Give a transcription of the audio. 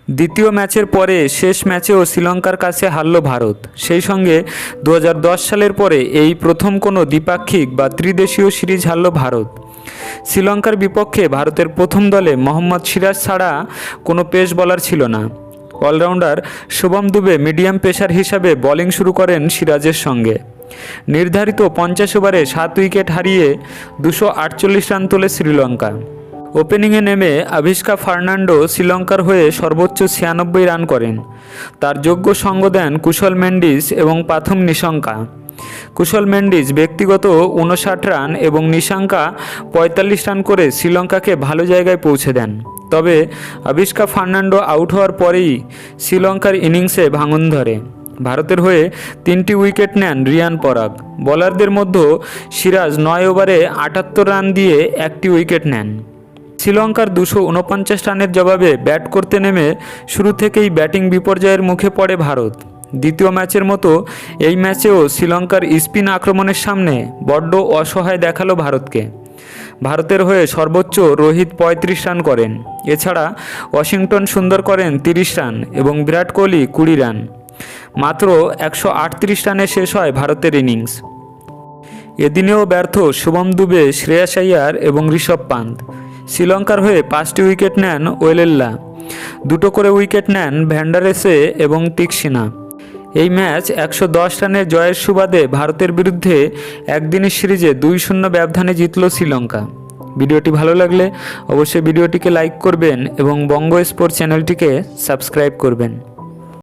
দ্বিতীয় ম্যাচের পরে শেষ ম্যাচেও শ্রীলঙ্কার কাছে হারল ভারত। সেই সঙ্গে 2010 সালের পরে এই প্রথম কোনো দ্বিপাক্ষিক বা ত্রিদেশীয় সিরিজ হারল ভারত। শ্রীলঙ্কার বিপক্ষে ভারতের প্রথম দলে মোহাম্মদ সিরাজ ছাড়া কোনো পেস বোলার ছিল না। Allrounder Shubham Dube medium pacer হিসাবে বোলিং শুরু করেন সিরাজের সঙ্গে। নির্ধারিত 50 ওভারে 7 উইকেট হারিয়ে 248 রান তোলে শ্রীলঙ্কা। ওপেনিংয়ে নেমে আভিষ্কা ফার্নান্ডো শ্রীলঙ্কার হয়ে সর্বোচ্চ 96 রান করেন। তার যোগ্য সঙ্গ দেন কুশল মেন্ডিস এবং পাথম নিশঙ্কা। কুশল মেন্ডিস ব্যক্তিগত 59 রান এবং নিশাঙ্কা 45 রান করে শ্রীলঙ্কাকে ভালো জায়গায় পৌঁছে দেন। তবে আভিষ্কা ফার্নান্ডো আউট হওয়ার পরেই শ্রীলঙ্কার ইনিংসে ভাঙন ধরে। ভারতের হয়ে 3টি উইকেট নেন রিয়ান পরাগ। বোলারদের মধ্যে সিরাজ 9 ওভারে 78 রান দিয়ে 1টি উইকেট নেন। শ্রীলঙ্কার 249 রানের জবাবে ব্যাট করতে নেমে শুরু থেকেই ব্যাটিং বিপর্যয়ের মুখে পড়ে ভারত। দ্বিতীয় ম্যাচের মতো এই ম্যাচেও শ্রীলঙ্কার স্পিন আক্রমণের সামনে বড্ড অসহায় দেখালো ভারতকে। ভারতের হয়ে সর্বোচ্চ রোহিত 35 রান করেন। এছাড়া ওয়াশিংটন সুন্দর করেন 30 রান এবং বিরাট কোহলি 20 রান। মাত্র 138 রানে শেষ হয় ভারতের ইনিংস। এদিনেও ব্যর্থ শুভম দুবে, শ্রেয়াস আইয়ার এবং ঋষভ পান্ত। শ্রীলঙ্কার হয়ে 5টি উইকেট নেন ওয়েলেল্লা, 2টো করে উইকেট নেন ভ্যান্ডারেসে এবং তিক্সিনা। এই ম্যাচ 110 রানের জয়ের সুবাদে ভারতের বিরুদ্ধে একদিনের সিরিজে 2-0 ব্যবধানে জিতল শ্রীলঙ্কা। ভিডিওটি ভালো লাগলে অবশ্যই ভিডিওটিকে লাইক করবেন এবং বঙ্গ স্পোর্টস চ্যানেলটিকে সাবস্ক্রাইব করবেন।